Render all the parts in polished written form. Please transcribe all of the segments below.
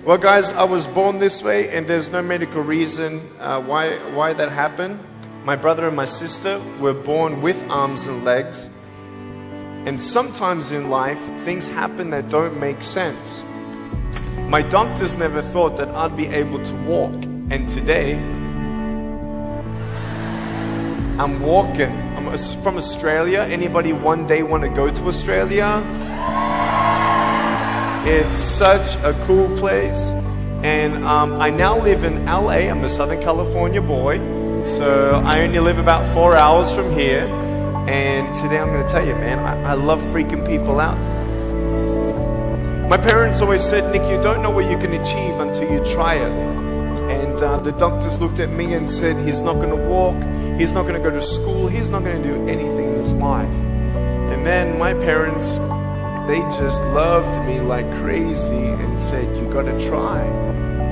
Well, guys, I was born this way, and there's no medical reason why that happened. My brother and my sister were born with arms and legs. And sometimes in life, things happen that don't make sense. My doctors never thought that I'd be able to walk. And today, I'm walking. I'm from Australia. Anybody one day want to go to Australia? It's such a cool place. And I now live in LA. I'm a Southern California boy. So I only live about 4 hours from here. And today I'm going to tell you, man, I love freaking people out. My parents always said, Nick, you don't know what you can achieve until you try it. And the doctors looked at me and said, he's not going to walk. He's not going to go to school. He's not going to do anything in his life. And then my parents, they just loved me like crazy and said, you got to try.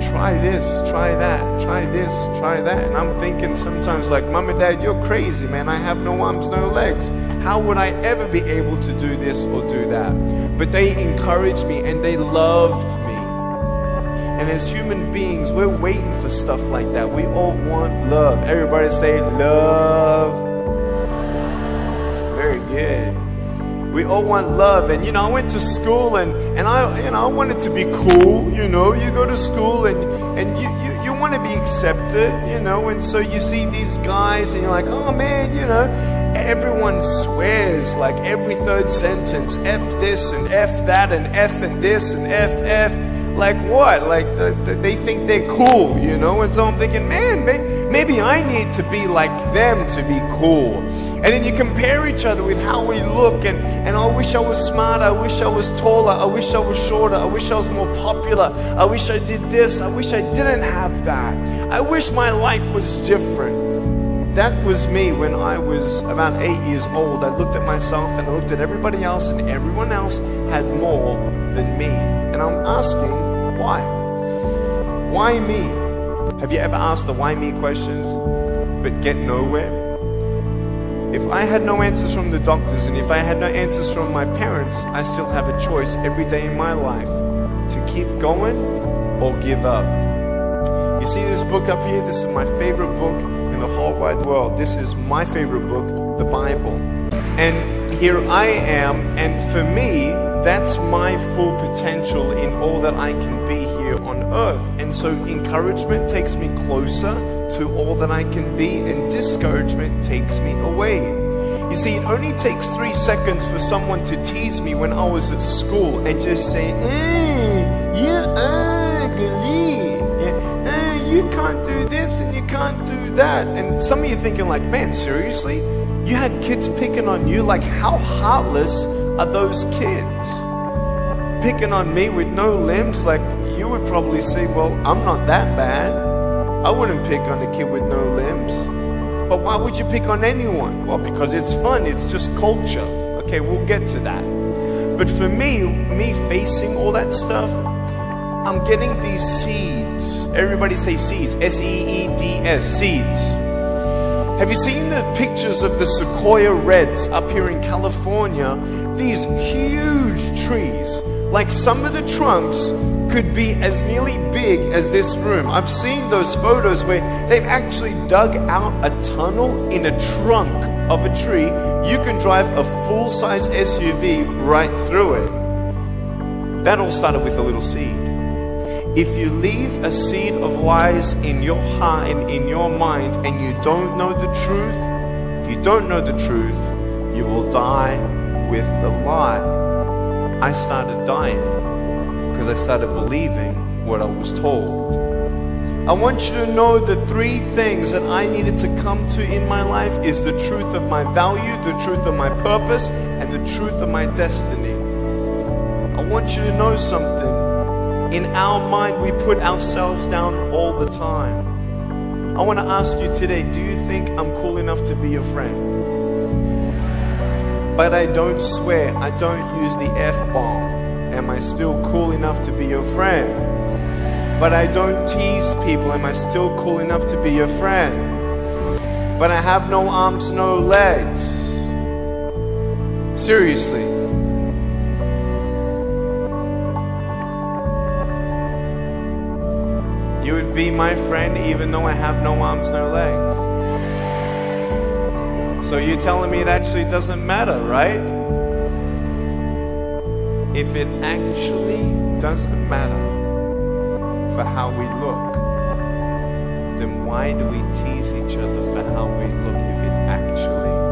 Try this, try that, try this, try that. And I'm thinking sometimes like, Mom and Dad, you're crazy, man. I have no arms, no legs. How would I ever be able to do this or do that? But they encouraged me and they loved me. And as human beings, we're waiting for stuff like that. We all want love. Everybody say love. Very good. We all want love. And I went to school and I wanted to be cool. You go to school and you want to be accepted, and so you see these guys and you're like, oh man, everyone swears like every third sentence, F this and F that and F and this and F. Like what? Like they think they're cool, and so I'm thinking, man, maybe I need to be like them to be cool. And then you compare each other with how we look, and I wish I was smarter, I wish I was taller, I wish I was shorter, I wish I was more popular, I wish I did this, I wish I didn't have that. I wish my life was different. That was me when I was about 8 years old. I looked at myself and I looked at everybody else, and everyone else had more than me. And I'm asking, why? Why me? Have you ever asked the why me questions but get nowhere? If I had no answers from the doctors and if I had no answers from my parents, I still have a choice every day in my life to keep going or give up. You see this book up here? This is my favorite book in the whole wide world. This is my favorite book, the Bible. And here I am, and for me, that's my full potential in all that I can be here on earth. And so encouragement takes me closer to all that I can be, and discouragement takes me away. You see, it only takes 3 seconds for someone to tease me when I was at school and just say, you're ugly. You can't do this and you can't do that. And some of you thinking like, man, seriously? You had kids picking on you? Like, how heartless are those kids? Picking on me with no limbs? Like, you would probably say, well, I'm not that bad. I wouldn't pick on a kid with no limbs. But why would you pick on anyone? Well, because it's fun. It's just culture. Okay, we'll get to that. But for me facing all that stuff, I'm getting these seeds. Everybody say seeds. S-E-E-D-S, seeds. Have you seen the pictures of the sequoia reds up here in California? These huge trees. Like some of the trunks could be as nearly big as this room. I've seen those photos where they've actually dug out a tunnel in a trunk of a tree. You can drive a full-size SUV right through it. That all started with a little seed. If you leave a seed of lies in your heart and in your mind and you don't know the truth, if you don't know the truth, you will die with the lie. I started dying because I started believing what I was told. I want you to know the 3 things that I needed to come to in my life is the truth of my value, the truth of my purpose, and the truth of my destiny. I want you to know something. In our mind, we put ourselves down all the time. I want to ask you today, do you think I'm cool enough to be your friend? But I don't swear, I don't use the F-bomb. Am I still cool enough to be your friend? But I don't tease people. Am I still cool enough to be your friend? But I have no arms, no legs. Seriously. You would be my friend even though I have no arms, no legs. So you're telling me it actually doesn't matter, right? If it actually doesn't matter for how we look, then why do we tease each other for how we look if it actually